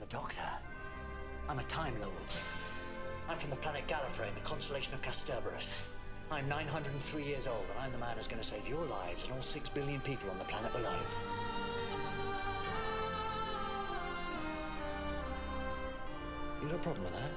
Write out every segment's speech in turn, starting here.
the Doctor. I'm a Time Lord. I'm from the planet Gallifrey in the constellation of Kasterborous. I'm 903 years old, and I'm the man who's going to save your lives and all 6 billion people on the planet below. You got a problem with that?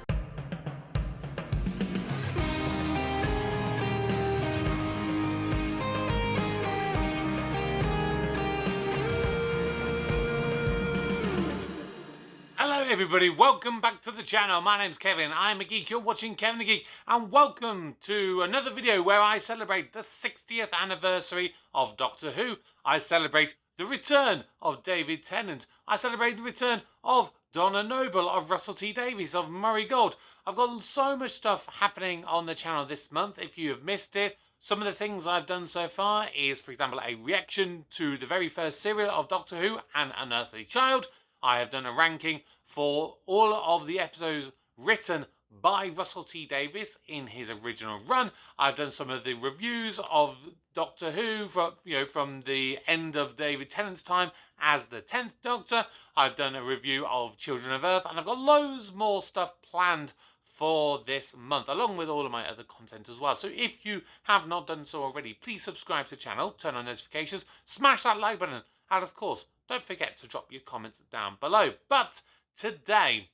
Hello everybody, welcome back to the channel. My name's Kevin, I'm a geek, you're watching Kevin the Geek, and welcome to another video where I celebrate the 60th anniversary of Doctor Who. I celebrate the return of David Tennant. I celebrate the return of Donna Noble, of Russel T Davies, of Murray Gold. I've got so much stuff happening on the channel this month. If you have missed it, some of the things I've done so far is, for example, a reaction to the very first serial of Doctor Who, An Unearthly Child. I have done a ranking for all of the episodes written by Russel T Davies in his original run. I've done some of the reviews of Doctor Who from the end of David Tennant's time as the 10th Doctor. I've done a review of Children of Earth, and I've got loads more stuff planned for this month, along with all of my other content as well. So if you have not done so already, please subscribe to the channel, turn on notifications, smash that like button, and of course, don't forget to drop your comments down below. But today,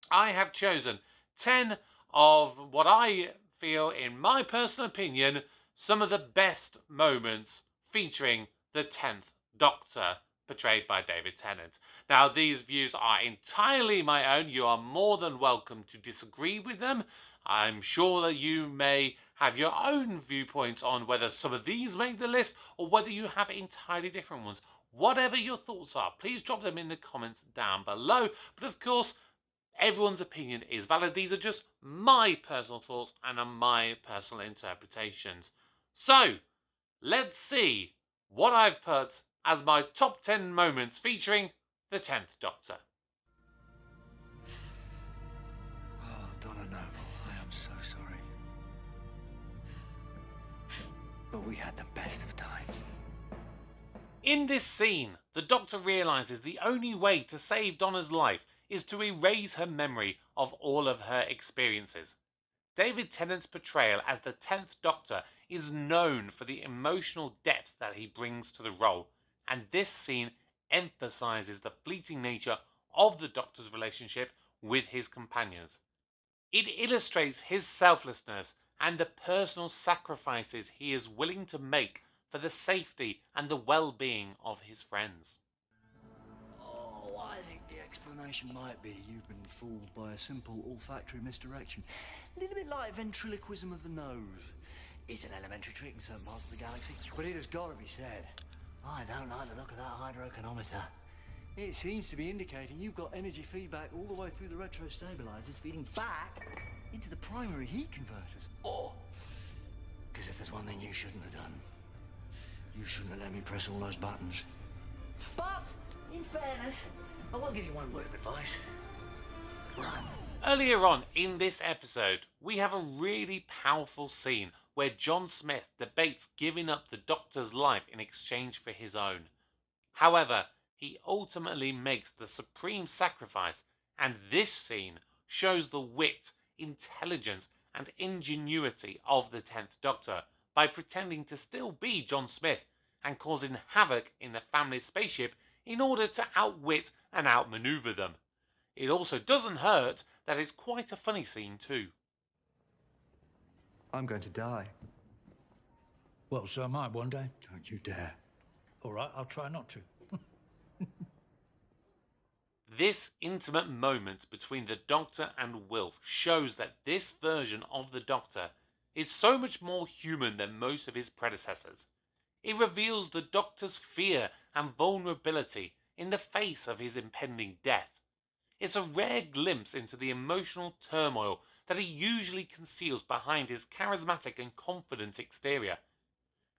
I have chosen 10 of what I feel, in my personal opinion, some of the best moments featuring the 10th Doctor, portrayed by David Tennant. Now, these views are entirely my own. You are more than welcome to disagree with them. I'm sure that you may have your own viewpoints on whether some of these make the list or whether you have entirely different ones. Whatever your thoughts are, please drop them in the comments down below. But of course, everyone's opinion is valid. These are just my personal thoughts and my personal interpretations. So, let's see what I've put as my top 10 moments featuring the 10th Doctor. Oh, Donna Noble, I am so sorry. But we had the best of times. In this scene, the Doctor realises the only way to save Donna's life is to erase her memory of all of her experiences. David Tennant's portrayal as the 10th Doctor is known for the emotional depth that he brings to the role, and this scene emphasises the fleeting nature of the Doctor's relationship with his companions. It illustrates his selflessness and the personal sacrifices he is willing to make for the safety and the well-being of his friends. Oh, I think the explanation might be you've been fooled by a simple olfactory misdirection. A little bit like ventriloquism of the nose. It's an elementary trick in certain parts of the galaxy, but it has got to be said. I don't like the look of that hydroconometer. It seems to be indicating you've got energy feedback all the way through the retro-stabilizers feeding back into the primary heat converters. Oh! Because if there's one thing you shouldn't have done, you shouldn't have let me press all those buttons. But, in fairness, I will give you one word of advice. Run. Earlier on in this episode, we have a really powerful scene where John Smith debates giving up the Doctor's life in exchange for his own. However, he ultimately makes the supreme sacrifice, and this scene shows the wit, intelligence, and ingenuity of the 10th Doctor by pretending to still be John Smith and causing havoc in the family's spaceship in order to outwit and outmaneuver them. It also doesn't hurt that it's quite a funny scene too. I'm going to die. Well, so am I one day. Don't you dare. All right, I'll try not to. This intimate moment between the Doctor and Wilf shows that this version of the Doctor is so much more human than most of his predecessors. It reveals the Doctor's fear and vulnerability in the face of his impending death. It's a rare glimpse into the emotional turmoil that he usually conceals behind his charismatic and confident exterior.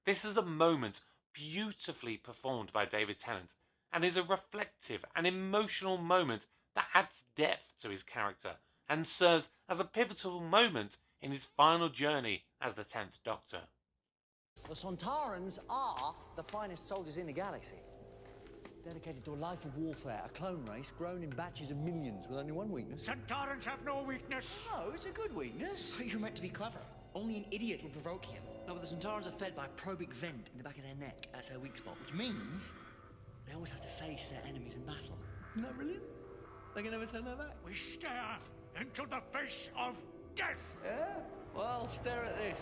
This is a moment beautifully performed by David Tennant, and is a reflective and emotional moment that adds depth to his character and serves as a pivotal moment in his final journey as the 10th Doctor. The Sontarans are the finest soldiers in the galaxy. Dedicated to a life of warfare, a clone race grown in batches of millions with only one weakness. Centaurans have no weakness. No, it's a good weakness. You're meant to be clever. Only an idiot would provoke him. No, but the Centaurans are fed by a probic vent in the back of their neck. That's their weak spot, which means they always have to face their enemies in battle. Isn't that brilliant? They can never turn their back. We stare into the face of death. Yeah? Well, stare at this.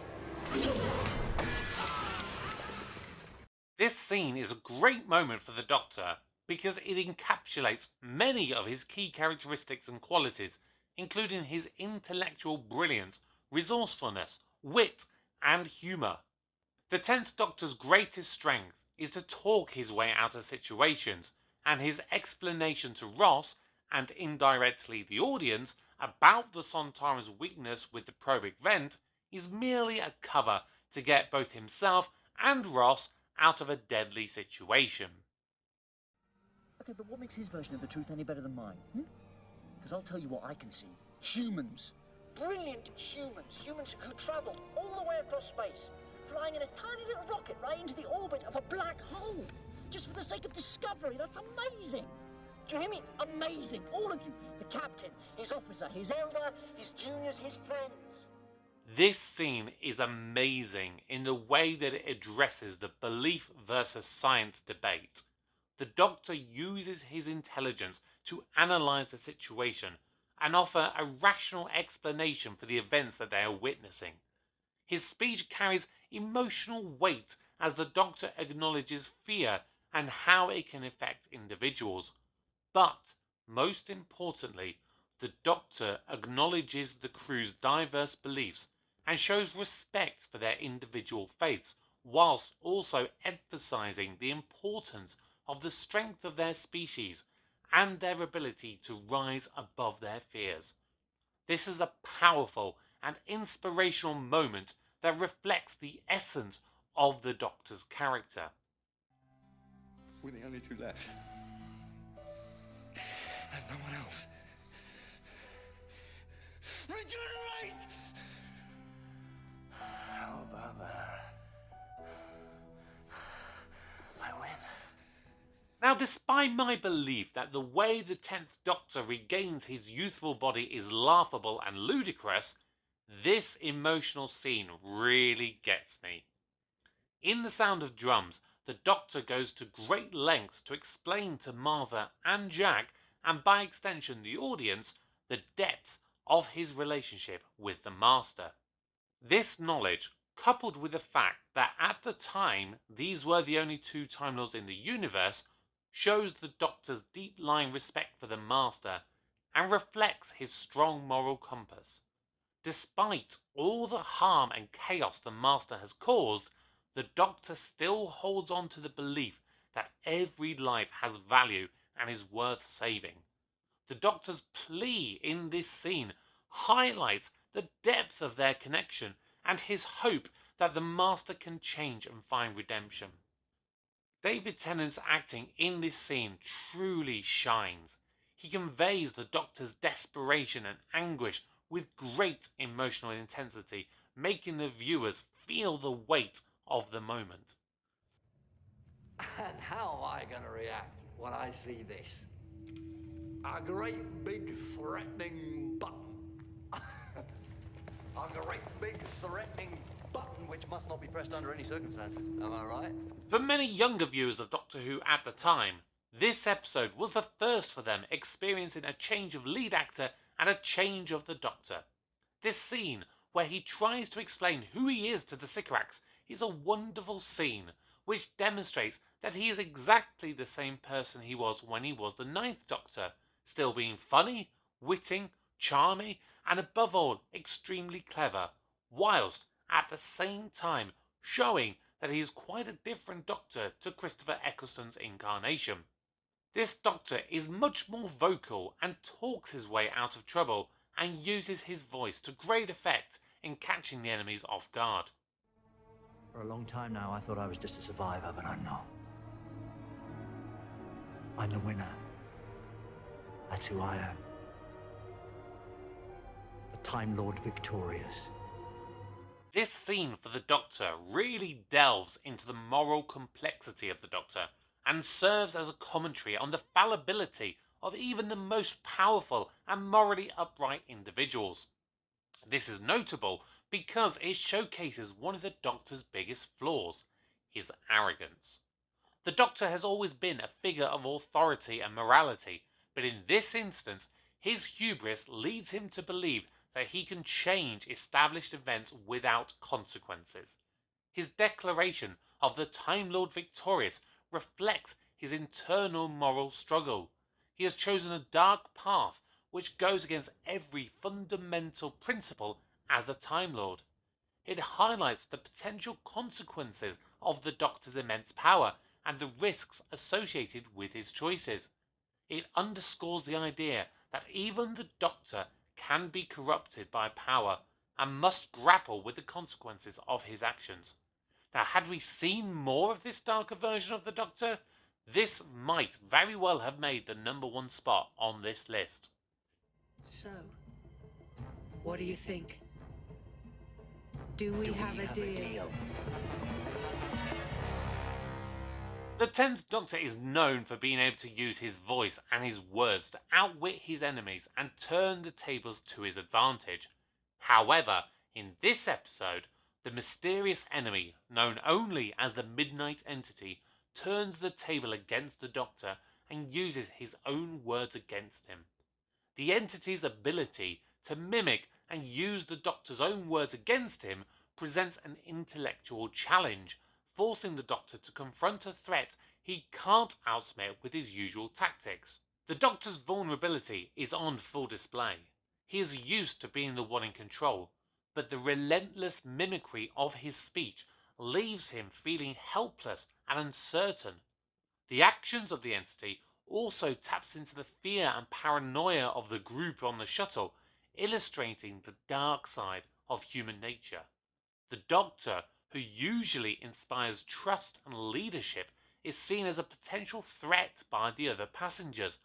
This scene is a great moment for the Doctor because it encapsulates many of his key characteristics and qualities, including his intellectual brilliance, resourcefulness, wit, and humour. The 10th Doctor's greatest strength is to talk his way out of situations, and his explanation to Ross, and indirectly the audience, about the Centaur's weakness with the probic vent is merely a cover to get both himself and Ross out of a deadly situation. Okay, but what makes his version of the truth any better than mine? Because I'll tell you what I can see. Humans. Brilliant humans. Humans who travelled all the way across space, flying in a tiny little rocket right into the orbit of a black hole, just for the sake of discovery. That's amazing. Do you hear me? Amazing. All of you. The captain, his officer, his elder, his juniors, his friends. This scene is amazing in the way that it addresses the belief versus science debate. The Doctor uses his intelligence to analyse the situation and offer a rational explanation for the events that they are witnessing. His speech carries emotional weight as the Doctor acknowledges fear and how it can affect individuals. But, most importantly, the Doctor acknowledges the crew's diverse beliefs and shows respect for their individual faiths, whilst also emphasising the importance of the strength of their species and their ability to rise above their fears. This is a powerful and inspirational moment that reflects the essence of the Doctor's character. We're the only two left. There's no one else. Regenerate! How about that? I win. Now, despite my belief that the way the 10th Doctor regains his youthful body is laughable and ludicrous, this emotional scene really gets me. In The Sound of Drums, the Doctor goes to great lengths to explain to Martha and Jack, and by extension the audience, the depth of his relationship with the Master. This knowledge, coupled with the fact that at the time these were the only two Time Lords in the universe, shows the Doctor's deep-lying respect for the Master and reflects his strong moral compass. Despite all the harm and chaos the Master has caused, the Doctor still holds on to the belief that every life has value and is worth saving. The Doctor's plea in this scene highlights the depth of their connection and his hope that the Master can change and find redemption. David Tennant's acting in this scene truly shines. He conveys the Doctor's desperation and anguish with great emotional intensity, making the viewers feel the weight of the moment. And how am I going to react when I see this? A great big threatening button. A great big threatening button which must not be pressed under any circumstances. Am I right? For many younger viewers of Doctor Who at the time, this episode was the first for them experiencing a change of lead actor and a change of the Doctor. This scene, where he tries to explain who he is to the Sycorax, is a wonderful scene which demonstrates that he is exactly the same person he was when he was the 9th Doctor, still being funny, witty, charming, and above all, extremely clever, whilst at the same time showing that he is quite a different Doctor to Christopher Eccleston's incarnation. This Doctor is much more vocal and talks his way out of trouble and uses his voice to great effect in catching the enemies off guard. For a long time now, I thought I was just a survivor, but I'm not. I'm the winner. That's who I am. The Time Lord victorious. This scene for the Doctor really delves into the moral complexity of the Doctor and serves as a commentary on the fallibility of even the most powerful and morally upright individuals. This is notable because it showcases one of the Doctor's biggest flaws, his arrogance. The Doctor has always been a figure of authority and morality, but in this instance, his hubris leads him to believe that he can change established events without consequences. His declaration of the Time Lord victorious reflects his internal moral struggle. He has chosen a dark path which goes against every fundamental principle as a Time Lord. It highlights the potential consequences of the Doctor's immense power and the risks associated with his choices. It underscores the idea that even the Doctor can be corrupted by power and must grapple with the consequences of his actions. Now, had we seen more of this darker version of the Doctor, this might very well have made the #1 spot on this list. So, what do you think? Do we have a deal? The 10th Doctor is known for being able to use his voice and his words to outwit his enemies and turn the tables to his advantage. However, in this episode, the mysterious enemy, known only as the Midnight Entity, turns the table against the Doctor and uses his own words against him. The entity's ability to mimic and use the Doctor's own words against him presents an intellectual challenge, forcing the Doctor to confront a threat he can't outsmart with his usual tactics. The Doctor's vulnerability is on full display. He is used to being the one in control, but the relentless mimicry of his speech leaves him feeling helpless and uncertain. The actions of the entity also taps into the fear and paranoia of the group on the shuttle, illustrating the dark side of human nature. The Doctor, who usually inspires trust and leadership, is seen as a potential threat by the other passengers,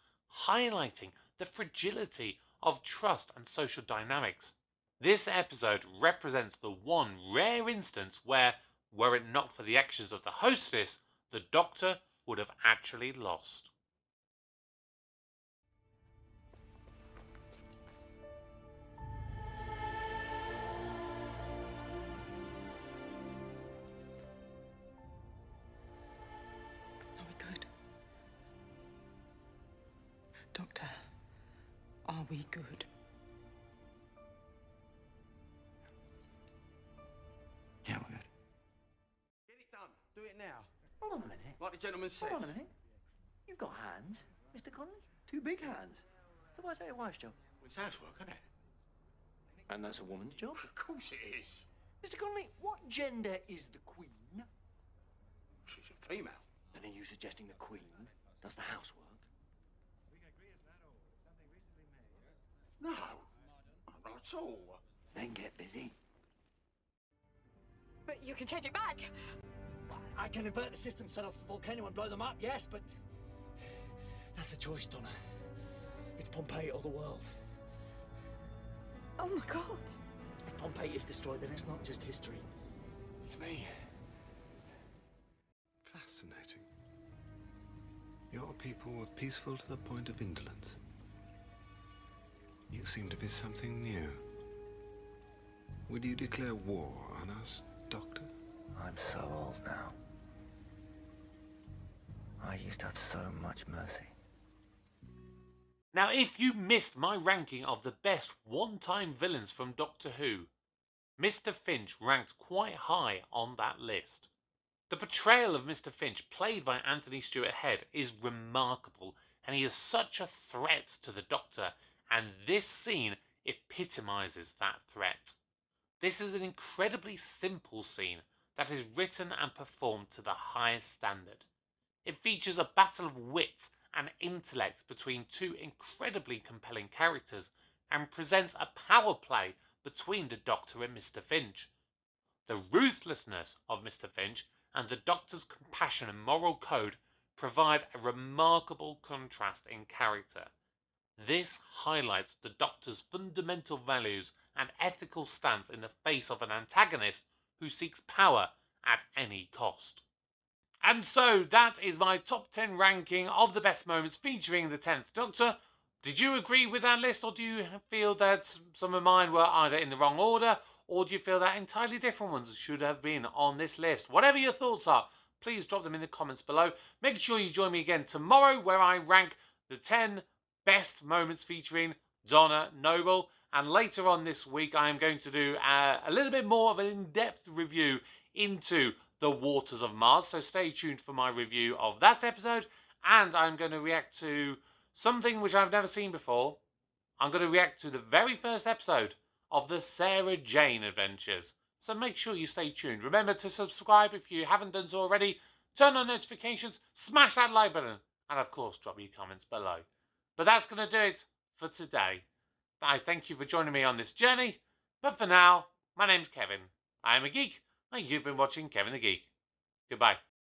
highlighting the fragility of trust and social dynamics. This episode represents the one rare instance where, were it not for the actions of the hostess, the Doctor would have actually lost. Are we good? Doctor, are we good? Yeah, we're good. Get it done. Do it now. Hold on a minute. Like the gentleman says. Hold on a minute. You've got hands, Mr. Connolly. 2 big hands. So why is that your wife's job? Well, it's housework, isn't it? And that's a woman's job. Of course it is. Mr. Connolly, what gender is the Queen? She's a female. And are you suggesting the Queen does the housework? No. Not at all. Then get busy. But you can change it back. I can invert the system, set off the volcano and blow them up, yes, but that's a choice, Donna. It's Pompei or the world. Oh my God. If Pompei is destroyed, then it's not just history. It's me. Fascinating. Your people were peaceful to the point of indolence. You seem to be something new. Would you declare war on us, Doctor? I'm so old now. I used to have so much mercy. Now, if you missed my ranking of the best one-time villains from Doctor Who, Mr. Finch ranked quite high on that list. The portrayal of Mr. Finch, played by Anthony Stewart Head, is remarkable, and he is such a threat to the Doctor, and this scene epitomises that threat. This is an incredibly simple scene that is written and performed to the highest standard. It features a battle of wit and intellect between 2 incredibly compelling characters and presents a power play between the Doctor and Mr. Finch. The ruthlessness of Mr. Finch and the Doctor's compassion and moral code provide a remarkable contrast in character. This highlights the Doctor's fundamental values and ethical stance in the face of an antagonist who seeks power at any cost. And so that is my top 10 ranking of the best moments featuring the 10th Doctor. Did you agree with that list, or do you feel that some of mine were either in the wrong order, or do you feel that entirely different ones should have been on this list? Whatever your thoughts are, please drop them in the comments below. Make sure you join me again tomorrow where I rank the 10 best moments featuring Donna Noble. And later on this week, I am going to do a little bit more of an in-depth review into the waters of Mars. So stay tuned for my review of that episode. And I'm going to react to something which I've never seen before. I'm going to react to the very first episode of the Sarah Jane Adventures. So make sure you stay tuned. Remember to subscribe if you haven't done so already. Turn on notifications, smash that like button, and of course drop your comments below. But that's going to do it for today. I thank you for joining me on this journey. But for now, my name's Kevin. I am a geek, and you've been watching Kevin the Geek. Goodbye.